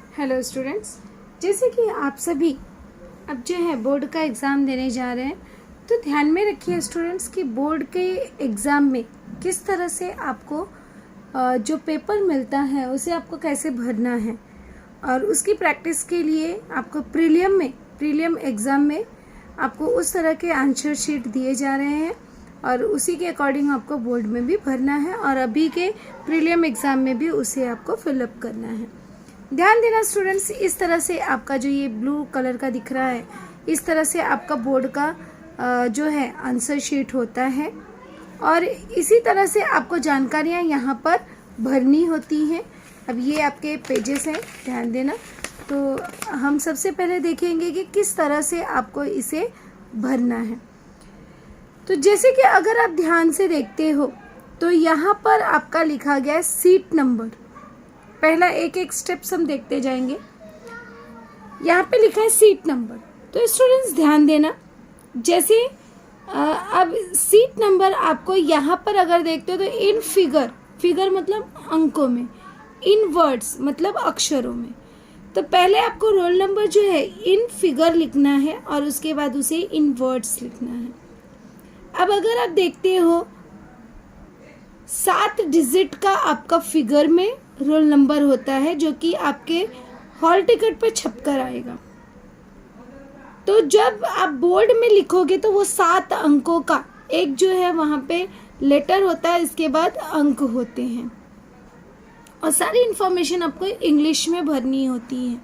Hello students, जैसे कि आप सभी अब जो है बोर्ड का एग्ज़ाम देने जा रहे हैं, तो ध्यान में रखिए स्टूडेंट्स कि बोर्ड के एग्ज़ाम में किस तरह से आपको जो पेपर मिलता है उसे आपको कैसे भरना है, और उसकी प्रैक्टिस के लिए आपको प्रीलियम एग्ज़ाम में आपको उस तरह के आंसर शीट दिए जा रहे हैं और उसी के अकॉर्डिंग आपको बोर्ड में भी भरना है और अभी के प्रीलियम एग्ज़ाम में भी उसे आपको फिलअप करना है। ध्यान देना स्टूडेंट्स, इस तरह से आपका जो ये ब्लू कलर का दिख रहा है, इस तरह से आपका बोर्ड का जो है आंसर शीट होता है और इसी तरह से आपको जानकारियाँ यहाँ पर भरनी होती हैं। अब ये आपके पेजेस हैं, ध्यान देना। तो हम सबसे पहले देखेंगे कि किस तरह से आपको इसे भरना है। तो जैसे कि अगर आप ध्यान से देखते हो तो यहाँ पर आपका लिखा गया है सीट नंबर। पहला एक स्टेप्स हम देखते जाएंगे। यहाँ पे लिखा है सीट नंबर। तो स्टूडेंट्स ध्यान देना, जैसे अब सीट नंबर आपको यहाँ पर अगर देखते हो तो इन फिगर मतलब अंकों में, इन वर्ड्स मतलब अक्षरों में। तो पहले आपको रोल नंबर जो है इन फिगर लिखना है और उसके बाद उसे इन वर्ड्स लिखना है। अब अगर आप देखते हो 7 डिजिट का आपका फिगर में रोल नंबर होता है जो कि आपके हॉल टिकट पे छप कर आएगा। तो जब आप बोर्ड में लिखोगे तो वो 7 अंकों का एक जो है वहाँ पे लेटर होता है, इसके बाद अंक होते हैं और सारी इंफॉर्मेशन आपको इंग्लिश में भरनी होती है।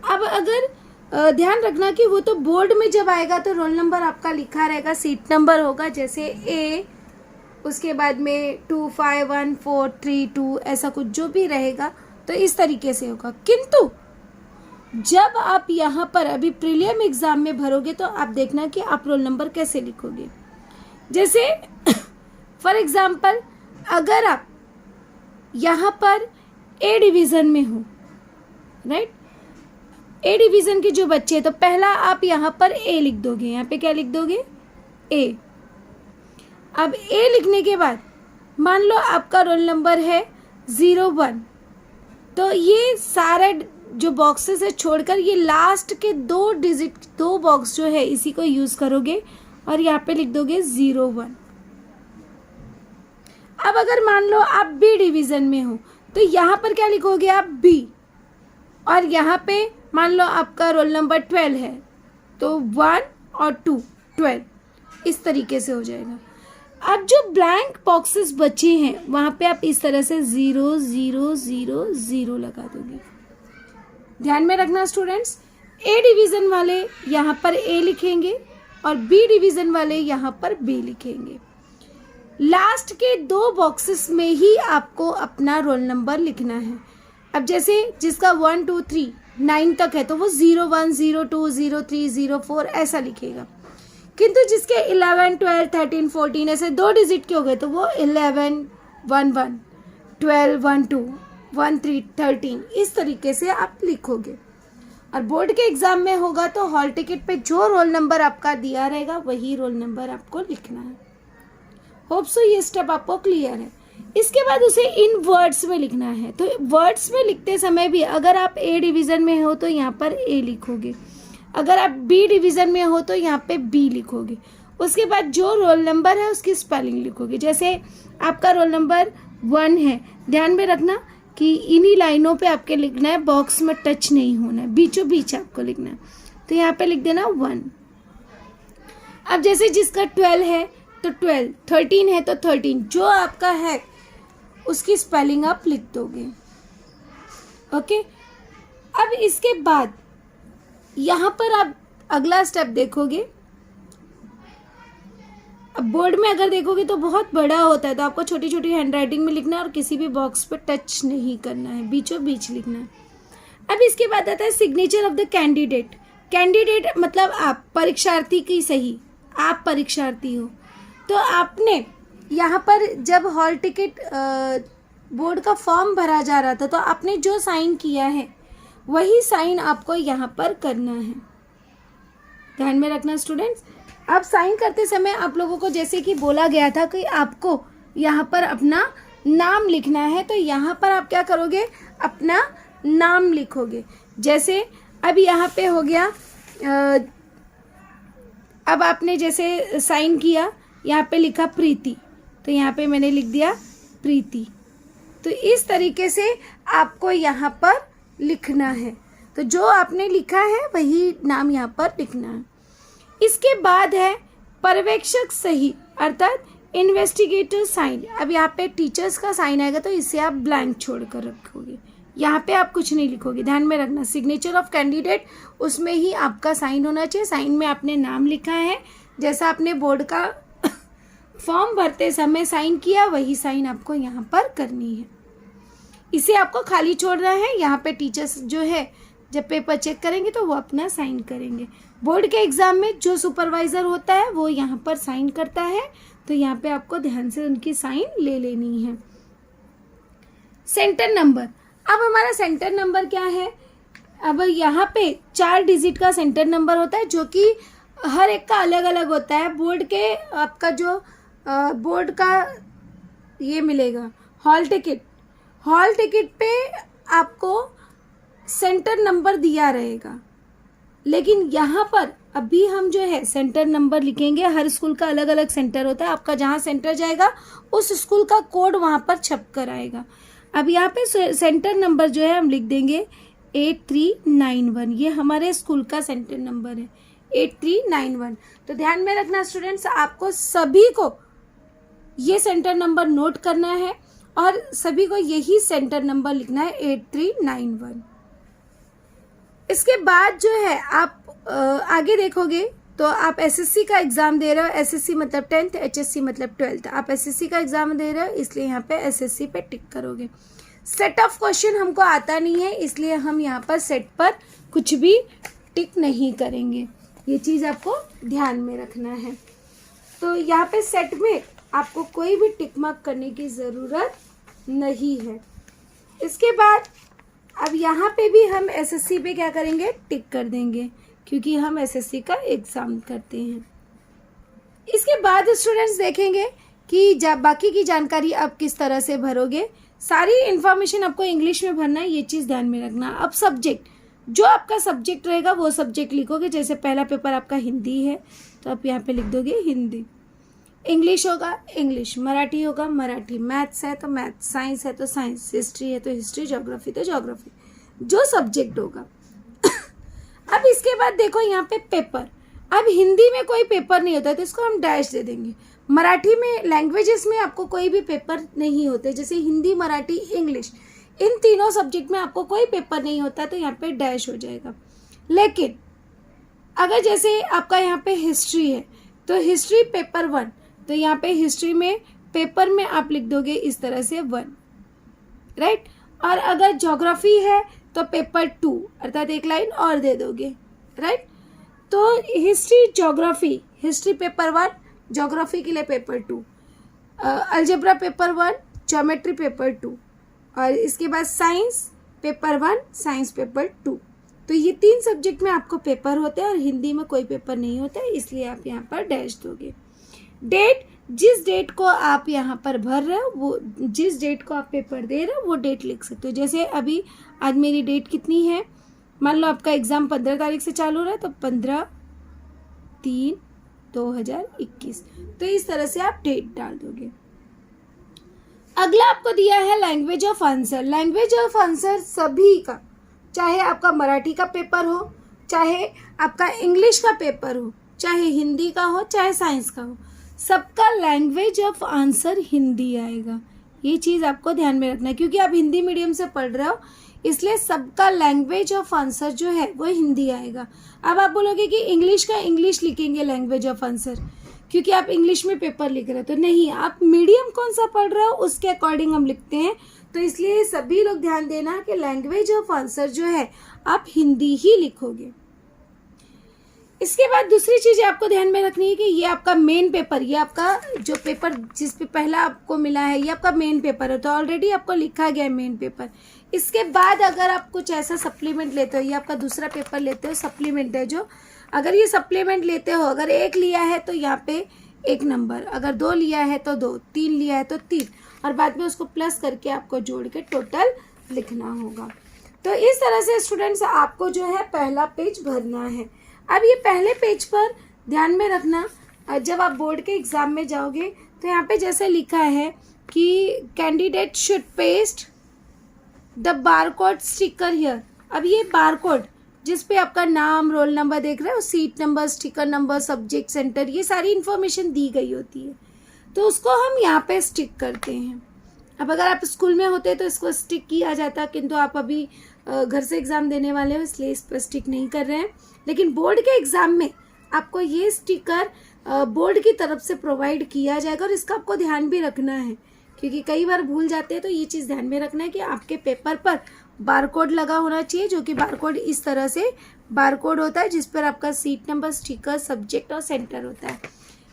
अब अगर ध्यान रखना कि वो तो बोर्ड में जब आएगा तो रोल नंबर आपका लिखा रहेगा, सीट नंबर होगा जैसे ए, उसके बाद में 2 5 1 4 3 2 ऐसा कुछ जो भी रहेगा, तो इस तरीके से होगा। किंतु जब आप यहाँ पर अभी प्रीलियम एग्जाम में भरोगे तो आप देखना कि आप रोल नंबर कैसे लिखोगे। जैसे फॉर एग्जाम्पल अगर आप यहाँ पर ए डिवीज़न में हो, राइट, ए डिवीज़न के जो बच्चे हैं तो पहला आप यहाँ पर ए लिख दोगे। यहाँ पे क्या लिख दोगे? ए। अब ए लिखने के बाद मान लो आपका रोल नंबर है 01, तो ये सारे जो बॉक्सेस है छोड़कर ये लास्ट के 2 डिजिट 2 बॉक्स जो है इसी को यूज करोगे और यहाँ पे लिख दोगे 01। अब अगर मान लो आप बी डिवीजन में हो तो यहाँ पर क्या लिखोगे आप? बी। और यहाँ पे मान लो आपका रोल नंबर 12 है तो 1 और 2 12, इस तरीके से हो जाएगा। अब जो ब्लैंक बॉक्सेस बचे हैं वहाँ पे आप इस तरह से 0 0 0 0 लगा दोगे। ध्यान में रखना स्टूडेंट्स, ए डिवीज़न वाले यहाँ पर ए लिखेंगे और बी डिवीज़न वाले यहाँ पर बी लिखेंगे। लास्ट के 2 बॉक्सेस में ही आपको अपना रोल नंबर लिखना है। अब जैसे जिसका 1 2 3 9 तक है तो वो 01 02 03 04 ऐसा लिखेगा। किंतु जिसके 11 12 13 14 ऐसे 2 डिजिट के हो गए तो वो 11 11 12 12 13 13 इस तरीके से आप लिखोगे। और बोर्ड के एग्जाम में होगा तो हॉल टिकट पे जो रोल नंबर आपका दिया रहेगा वही रोल नंबर आपको लिखना है। होप सो ये स्टेप आपको क्लियर है। इसके बाद उसे इन वर्ड्स में लिखना है। तो वर्ड्स में लिखते समय भी अगर आप ए डिवीज़न में हो तो यहाँ पर ए लिखोगे, अगर आप बी डिवीज़न में हो तो यहाँ पे बी लिखोगे। उसके बाद जो रोल नंबर है उसकी स्पेलिंग लिखोगे। जैसे आपका रोल नंबर 1 है, ध्यान में रखना कि इन्हीं लाइनों पे आपके लिखना है, बॉक्स में टच नहीं होना है, बीचों बीच आपको लिखना है। तो यहाँ पे लिख देना 1। अब जैसे जिसका 12 है तो 12, 13 है तो 13, जो आपका है उसकी स्पेलिंग आप लिख दोगे। ओके। अब इसके बाद यहाँ पर आप अगला स्टेप देखोगे। अब बोर्ड में अगर देखोगे तो बहुत बड़ा होता है तो आपको छोटी छोटी हैंडराइटिंग में लिखना है और किसी भी बॉक्स पर टच नहीं करना है, बीचों बीच लिखना है। अब इसके बाद आता है signature of the candidate. Candidate मतलब आप, परीक्षार्थी की सही, आप परीक्षार्थी हो तो आपने यहाँ पर जब हॉल टिकट बोर्ड का फॉर्म भरा जा रहा था तो आपने जो साइन किया है वही साइन आपको यहाँ पर करना है। ध्यान में रखना स्टूडेंट्स, आप साइन करते समय आप लोगों को जैसे कि बोला गया था कि आपको यहाँ पर अपना नाम लिखना है, तो यहाँ पर आप क्या करोगे? अपना नाम लिखोगे। जैसे अब यहाँ पे हो गया, अब आपने जैसे साइन किया, यहाँ पे लिखा प्रीति, तो यहाँ पे मैंने लिख दिया प्रीति। तो इस तरीके से आपको यहाँ पर लिखना है। तो जो आपने लिखा है वही नाम यहाँ पर लिखना है। इसके बाद है पर्यवेक्षक सही, अर्थात इन्वेस्टिगेटर साइन। अब यहाँ पे टीचर्स का साइन आएगा तो इसे आप ब्लैंक छोड़ कर रखोगे, यहाँ पे आप कुछ नहीं लिखोगे। ध्यान में रखना, सिग्नेचर ऑफ कैंडिडेट उसमें ही आपका साइन होना चाहिए। साइन में आपने नाम लिखा है, जैसा आपने बोर्ड का फॉर्म भरते समय साइन किया वही साइन आपको यहाँ पर करनी है। इसे आपको खाली छोड़ना है। यहाँ पे टीचर्स जो है जब पेपर चेक करेंगे तो वो अपना साइन करेंगे। बोर्ड के एग्ज़ाम में जो सुपरवाइज़र होता है वो यहाँ पर साइन करता है, तो यहाँ पे आपको ध्यान से उनकी साइन ले लेनी है। सेंटर नंबर, अब हमारा सेंटर नंबर क्या है? अब यहाँ पे 4 डिजिट का सेंटर नंबर होता है, जो कि हर एक का अलग अलग होता है। बोर्ड के आपका जो बोर्ड का ये मिलेगा हॉल टिकट, हॉल टिकट पे आपको सेंटर नंबर दिया रहेगा, लेकिन यहाँ पर अभी हम जो है सेंटर नंबर लिखेंगे। हर स्कूल का अलग अलग सेंटर होता है। आपका जहाँ सेंटर जाएगा उस स्कूल का कोड वहाँ पर छप कर आएगा। अब यहाँ पे सेंटर नंबर जो है हम लिख देंगे 8391, ये हमारे स्कूल का सेंटर नंबर है 8391। तो ध्यान में रखना स्टूडेंट्स, आपको सभी को ये सेंटर नंबर नोट करना है और सभी को यही सेंटर नंबर लिखना है 8391। इसके बाद जो है आप आगे देखोगे तो आप एसएससी का एग्ज़ाम दे रहे हो। एसएससी मतलब 10th, एचएससी मतलब 12th। आप एसएससी का एग्ज़ाम दे रहे हो, इसलिए यहाँ पे एसएससी पे टिक करोगे। सेट ऑफ क्वेश्चन हमको आता नहीं है, इसलिए हम यहाँ पर सेट पर कुछ भी टिक नहीं करेंगे। ये चीज़ आपको ध्यान में रखना है। तो यहाँ पे सेट में आपको कोई भी टिक मार्क करने की ज़रूरत नहीं है। इसके बाद अब यहाँ पे भी हम एसएससी पे क्या करेंगे, टिक कर देंगे, क्योंकि हम एसएससी का एग्ज़ाम करते हैं। इसके बाद स्टूडेंट्स देखेंगे कि बाकी की जानकारी आप किस तरह से भरोगे। सारी इन्फॉर्मेशन आपको इंग्लिश में भरना है, ये चीज़ ध्यान में रखना। अब सब्जेक्ट, जो आपका सब्जेक्ट रहेगा वो सब्जेक्ट लिखोगे। जैसे पहला पेपर आपका हिंदी है तो आप यहाँ पे लिख दोगे हिंदी, इंग्लिश होगा इंग्लिश, मराठी होगा मराठी, मैथ्स है तो मैथ्स, साइंस है तो साइंस, हिस्ट्री है तो हिस्ट्री, ज्योग्राफी तो ज्योग्राफी, जो सब्जेक्ट होगा। अब इसके बाद देखो यहाँ पे पेपर। अब हिंदी में कोई पेपर नहीं होता तो इसको हम डैश दे देंगे। मराठी में, लैंग्वेजेस में आपको कोई भी पेपर नहीं होते, जैसे हिंदी, मराठी, इंग्लिश, इन तीनों सब्जेक्ट में आपको कोई पेपर नहीं होता तो यहाँ पे डैश हो जाएगा। लेकिन अगर जैसे आपका यहाँ पे हिस्ट्री है तो हिस्ट्री पेपर 1, तो यहाँ पे हिस्ट्री में पेपर में आप लिख दोगे इस तरह से 1, राइट। और अगर ज्योग्राफी है तो पेपर 2, अर्थात एक लाइन और दे दोगे, राइट। तो history geography, history paper 1, geography के लिए paper 2, algebra paper 1, geometry paper 2, और इसके बाद साइंस पेपर 1, साइंस पेपर 2। तो ये 3 सब्जेक्ट में आपको पेपर होते हैं और हिंदी में कोई पेपर नहीं होता है, इसलिए आप यहाँ पर डैश दोगे। डेट, जिस डेट को आप यहाँ पर भर रहे हो, वो जिस डेट को आप पेपर दे रहे हो वो डेट लिख सकते हो। जैसे अभी आज मेरी डेट कितनी है, मान लो आपका एग्ज़ाम 15 तारीख से चालू हो रहा है तो 15/3/2021, तो इस तरह से आप डेट डाल दोगे। अगला आपको दिया है language of answer. Language of answer सभी का, चाहे आपका मराठी का पेपर हो, चाहे आपका इंग्लिश का पेपर हो, चाहे हिंदी का हो, चाहे साइंस का हो, सबका लैंग्वेज ऑफ आंसर हिंदी आएगा। ये चीज़ आपको ध्यान में रखना है, क्योंकि आप हिंदी मीडियम से पढ़ रहे हो, इसलिए सबका लैंग्वेज ऑफ आंसर जो है वो हिंदी आएगा। अब आप बोलोगे कि इंग्लिश का इंग्लिश लिखेंगे लैंग्वेज ऑफ आंसर, क्योंकि आप इंग्लिश में पेपर लिख रहे हो, तो नहीं, आप मीडियम कौन सा पढ़ रहे हो उसके अकॉर्डिंग हम लिखते हैं। तो इसलिए सभी लोग ध्यान देना कि लैंग्वेज ऑफ आंसर जो है आप हिंदी ही लिखोगे। इसके बाद दूसरी चीज़ आपको ध्यान में रखनी है कि ये आपका मेन पेपर, ये आपका जो पेपर जिस पे पहला आपको मिला है ये आपका मेन पेपर है, तो ऑलरेडी आपको लिखा गया है मेन पेपर। इसके बाद अगर आप कुछ ऐसा सप्लीमेंट लेते हो, ये आपका दूसरा पेपर लेते हो, सप्लीमेंट है जो, अगर ये सप्लीमेंट लेते हो, अगर 1 लिया है तो यहाँ पे 1 नंबर, अगर 2 लिया है तो 2, 3 लिया है तो 3, और बाद में उसको प्लस करके आपको जोड़ के टोटल लिखना होगा। तो इस तरह से स्टूडेंट्स आपको जो है पहला पेज भरना है। अब ये पहले पेज पर ध्यान में रखना, जब आप बोर्ड के एग्ज़ाम में जाओगे तो यहाँ पे जैसे लिखा है कि candidate should paste the barcode sticker here. अब ये बारकोड जिस पे आपका नाम, रोल नंबर देख रहे हो, seat number, sticker number, subject centre, ये सारी इन्फॉर्मेशन दी गई होती है, तो उसको हम यहाँ पे स्टिक करते हैं। अब अगर आप स्कूल में होते तो इसको स्टिक किया जाता, किंतु आप अभी घर से एग्ज़ाम देने वाले हो इसलिए इस पर स्टिक नहीं कर रहे हैं। लेकिन बोर्ड के एग्ज़ाम में आपको ये स्टिकर बोर्ड की तरफ से प्रोवाइड किया जाएगा और इसका आपको ध्यान भी रखना है, क्योंकि कई बार भूल जाते हैं। तो ये चीज़ ध्यान में रखना है कि आपके पेपर पर बारकोड लगा होना चाहिए, जो कि बारकोड इस तरह से बारकोड होता है जिस पर आपका सीट नंबर, स्टिकर, सब्जेक्ट और सेंटर होता है।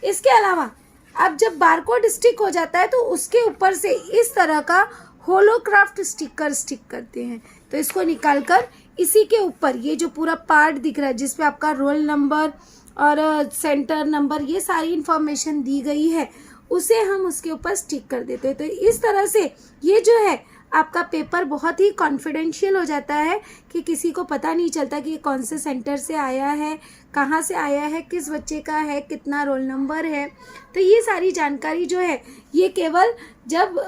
इसके अलावा अब जब बारकोड स्टिक हो जाता है तो उसके ऊपर से इस तरह का होलोक्राफ्ट स्टिकर स्टिक करते हैं। तो इसको निकालकर इसी के ऊपर ये जो पूरा पार्ट दिख रहा है जिस पे आपका रोल नंबर और सेंटर नंबर, ये सारी इन्फॉर्मेशन दी गई है, उसे हम उसके ऊपर स्टिक कर देते हैं। तो इस तरह से ये जो है आपका पेपर बहुत ही कॉन्फिडेंशियल हो जाता है कि किसी को पता नहीं चलता कि ये कौन से सेंटर से आया है, कहाँ से आया है, किस बच्चे का है, कितना रोल नंबर है। तो ये सारी जानकारी जो है ये केवल जब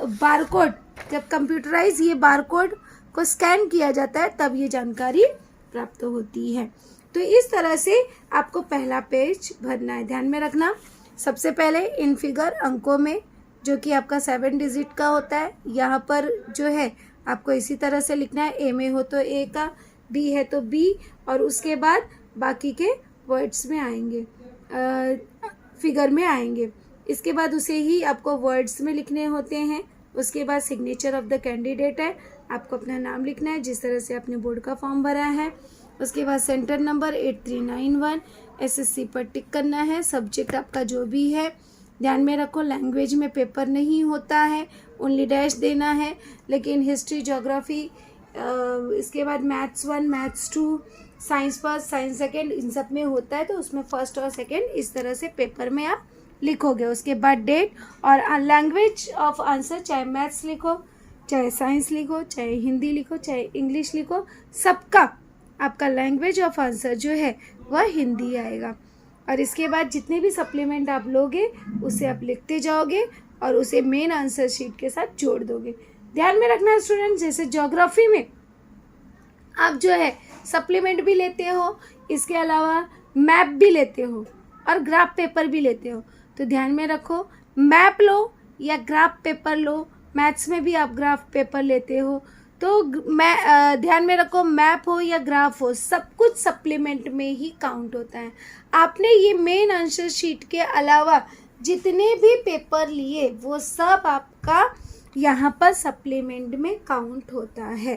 कंप्यूटराइज ये बारकोड को स्कैन किया जाता है तब ये जानकारी प्राप्त होती है। तो इस तरह से आपको पहला पेज भरना है। ध्यान में रखना, सबसे पहले इन फिगर अंकों में जो कि आपका 7 डिजिट का होता है, यहाँ पर जो है आपको इसी तरह से लिखना है। ए में हो तो ए का, बी है तो बी, और उसके बाद बाकी के वर्ड्स में आएंगे, फिगर में आएंगे। इसके बाद उसे ही आपको वर्ड्स में लिखने होते हैं। उसके बाद सिग्नेचर ऑफ द कैंडिडेट है, आपको अपना नाम लिखना है जिस तरह से आपने बोर्ड का फॉर्म भरा है। उसके बाद सेंटर नंबर 8391 SSC पर टिक करना है। सब्जेक्ट आपका जो भी है, ध्यान में रखो लैंग्वेज में पेपर नहीं होता है, ओनली डैश देना है, लेकिन हिस्ट्री, ज्योग्राफी, इसके बाद maths 1, maths 2, science first, science second, इन सब में होता है। तो उसमें फर्स्ट और सेकेंड इस तरह से पेपर में आप लिखोगे। उसके बाद डेट और लैंग्वेज ऑफ आंसर, चाहे मैथ्स लिखो, चाहे साइंस लिखो, चाहे हिंदी लिखो, चाहे इंग्लिश लिखो, सबका आपका लैंग्वेज ऑफ आंसर जो है वह हिंदी आएगा। और इसके बाद जितने भी सप्लीमेंट आप लोगे उसे आप लिखते जाओगे और उसे मेन आंसर शीट के साथ जोड़ दोगे। ध्यान में रखना स्टूडेंट, जैसे ज्योग्राफी में आप जो है सप्लीमेंट भी लेते हो, इसके अलावा मैप भी लेते हो और ग्राफ पेपर भी लेते हो। तो ध्यान में रखो, मैप लो या ग्राफ पेपर लो, मैथ्स में भी आप ग्राफ पेपर लेते हो, तो ध्यान में रखो मैप हो या ग्राफ हो, सब कुछ सप्लीमेंट में ही काउंट होता है। आपने ये मेन आंसर शीट के अलावा जितने भी पेपर लिए वो सब आपका यहाँ पर सप्लीमेंट में काउंट होता है।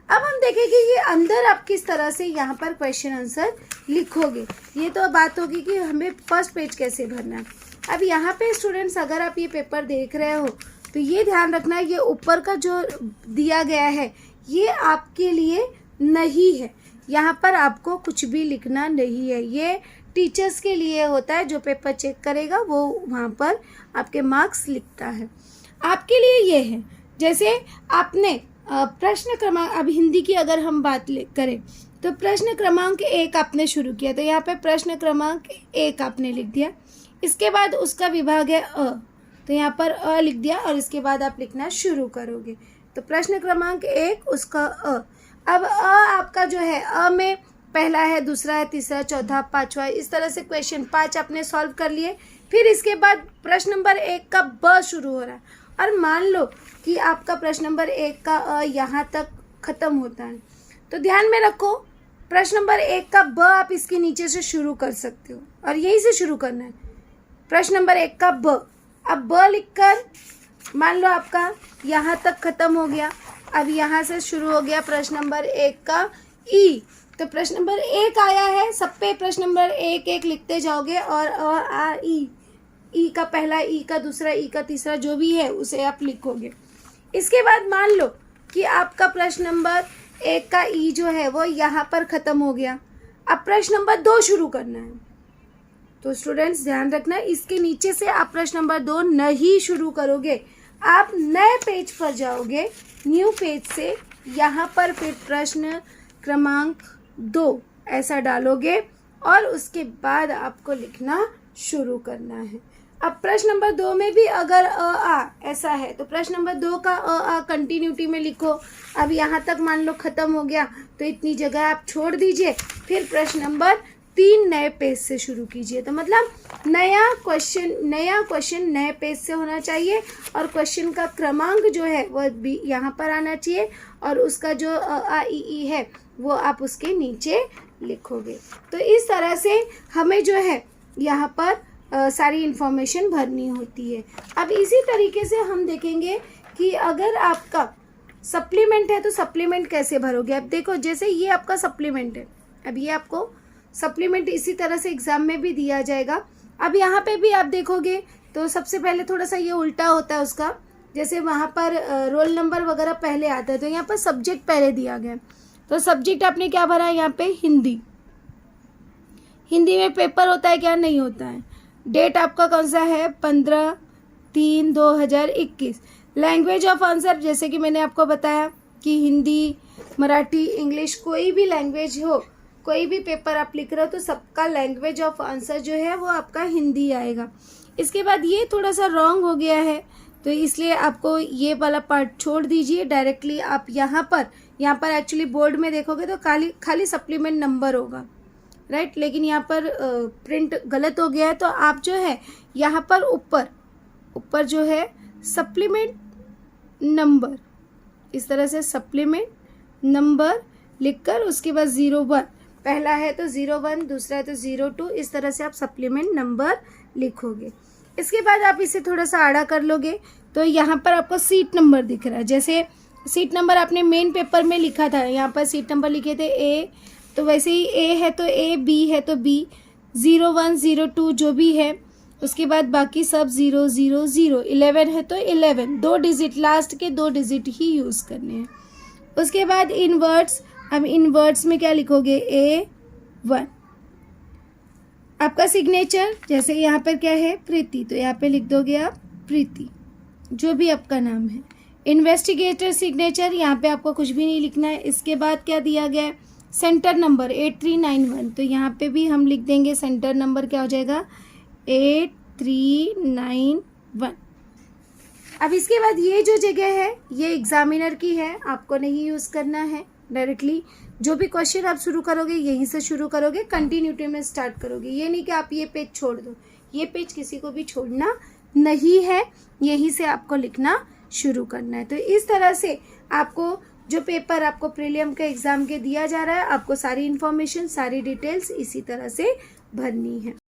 अब हम देखेंगे कि अंदर आप किस तरह से यहाँ पर क्वेश्चन आंसर लिखोगे। ये तो बात होगी कि हमें फर्स्ट पेज कैसे भरना है। अब यहाँ पे स्टूडेंट्स अगर आप ये पेपर देख रहे हो तो ये ध्यान रखना है, ये ऊपर का जो दिया गया है ये आपके लिए नहीं है, यहाँ पर आपको कुछ भी लिखना नहीं है। ये टीचर्स के लिए होता है, जो पेपर चेक करेगा वो वहाँ पर आपके मार्क्स लिखता है। आपके लिए ये है, जैसे आपने प्रश्न क्रमांक, अब हिंदी की अगर हम बात करें तो प्रश्न क्रमांक 1 आपने शुरू किया, तो यहाँ पे प्रश्न क्रमांक 1 आपने लिख दिया। इसके बाद उसका विभाग है अ, तो यहाँ पर अ लिख दिया और इसके बाद आप लिखना शुरू करोगे। तो प्रश्न क्रमांक 1 उसका अ। अब अ आपका जो है, अ में पहला है, दूसरा है, तीसरा, चौथा, पांचवा, इस तरह से क्वेश्चन 5 आपने सॉल्व कर लिए। फिर इसके बाद प्रश्न नंबर 1 का ब शुरू हो रहा है, और मान लो कि आपका प्रश्न नंबर 1 का अ यहाँ तक खत्म होता है, तो ध्यान में रखो प्रश्न नंबर 1 का ब आप इसके नीचे से शुरू कर सकते हो और यहीं से शुरू करना है। प्रश्न नंबर 1 का ब, अब ब लिखकर मान लो आपका यहाँ तक खत्म हो गया, अब यहाँ से शुरू हो गया प्रश्न नंबर 1 का ई। तो प्रश्न नंबर 1 आया है, सब पे प्रश्न नंबर 1 लिखते जाओगे और अ आ ई का पहला, ई का दूसरा, ई का तीसरा, जो भी है उसे आप लिखोगे। इसके बाद मान लो कि आपका प्रश्न नंबर 1 का ई जो है वो यहाँ पर ख़त्म हो गया, अब प्रश्न नंबर 2 शुरू करना है। तो स्टूडेंट्स ध्यान रखना, इसके नीचे से आप प्रश्न नंबर 2 नहीं शुरू करोगे, आप नए पेज पर जाओगे, न्यू पेज से यहाँ पर फिर प्रश्न क्रमांक 2 ऐसा डालोगे और उसके बाद आपको लिखना शुरू करना है। अब प्रश्न नंबर 2 में भी अगर आ ऐसा है तो प्रश्न नंबर 2 का आ कंटिन्यूटी में लिखो। अब यहाँ तक मान लो खत्म हो गया तो इतनी जगह आप छोड़ दीजिए, फिर प्रश्न नंबर 3 नए पेज से शुरू कीजिए। तो मतलब नया क्वेश्चन नए पेज से होना चाहिए और क्वेश्चन का क्रमांक जो है वह भी यहाँ पर आना चाहिए और उसका जो आ ई ई है वो आप उसके नीचे लिखोगे। तो इस तरह से हमें जो है यहाँ पर सारी इन्फॉर्मेशन भरनी होती है। अब इसी तरीके से हम देखेंगे कि अगर आपका सप्लीमेंट है तो सप्लीमेंट कैसे भरोगे। अब देखो जैसे ये आपका सप्लीमेंट है, अब ये आपको सप्लीमेंट इसी तरह से एग्ज़ाम में भी दिया जाएगा। अब यहाँ पे भी आप देखोगे तो सबसे पहले थोड़ा सा ये उल्टा होता है उसका, जैसे वहाँ पर रोल नंबर वगैरह पहले आता है तो यहाँ पर सब्जेक्ट पहले दिया गया। तो सब्जेक्ट आपने क्या भरा है यहाँ पे, हिंदी। हिंदी में पेपर होता है क्या, नहीं होता है। डेट आपका कौन सा है, 15/3/2021। लैंग्वेज ऑफ आंसर जैसे कि मैंने आपको बताया कि हिंदी, मराठी, इंग्लिश, कोई भी लैंग्वेज हो, कोई भी पेपर आप लिख रहे हो तो सबका लैंग्वेज ऑफ आंसर जो है वो आपका हिंदी आएगा। इसके बाद ये थोड़ा सा रॉन्ग हो गया है तो इसलिए आपको ये वाला पार्ट छोड़ दीजिए। डायरेक्टली आप यहाँ पर एक्चुअली बोर्ड में देखोगे तो खाली सप्लीमेंट नंबर होगा, राइट। लेकिन यहाँ पर प्रिंट गलत हो गया है तो आप जो है यहाँ पर ऊपर जो है सप्लीमेंट नंबर, इस तरह से सप्लीमेंट नंबर लिखकर उसके बाद 01, पहला है तो 01, दूसरा है तो 02, इस तरह से आप सप्लीमेंट नंबर लिखोगे। इसके बाद आप इसे थोड़ा सा आड़ा कर लोगे तो यहाँ पर आपको सीट नंबर दिख रहा है। जैसे सीट नंबर आपने मेन पेपर में लिखा था, यहाँ पर सीट नंबर लिखे थे A, तो वैसे ही A है तो A, B है तो B, 01, 02 जो भी है, उसके बाद बाकी सब 0, 0, 0, 11 है तो 11, 2 डिजिट, लास्ट के 2 डिजिट ही यूज़ करने हैं। उसके बाद इनवर्ड्स, अब इनवर्ड्स में क्या लिखोगे, A1। आपका सिग्नेचर जैसे यहाँ पर क्या है, प्रीति, तो यहाँ पे लिख दोगे आप प्रीति, जो भी आपका नाम है। इन्वेस्टिगेटर सिग्नेचर, यहाँ पे आपको कुछ भी नहीं लिखना है। इसके बाद क्या दिया गया है, सेंटर नंबर 8391, तो यहाँ पे भी हम लिख देंगे सेंटर नंबर क्या हो जाएगा, 8391। अब इसके बाद ये जो जगह है ये एग्जामिनर की है, आपको नहीं यूज़ करना है। डायरेक्टली जो भी क्वेश्चन आप शुरू करोगे यहीं से शुरू करोगे, कंटिन्यूटी में स्टार्ट करोगे। ये नहीं कि आप ये पेज छोड़ दो, ये पेज किसी को भी छोड़ना नहीं है, यहीं से आपको लिखना शुरू करना है। तो इस तरह से आपको जो पेपर आपको प्रीलियम के एग्ज़ाम के दिया जा रहा है, आपको सारी इन्फॉर्मेशन, सारी डिटेल्स इसी तरह से भरनी है।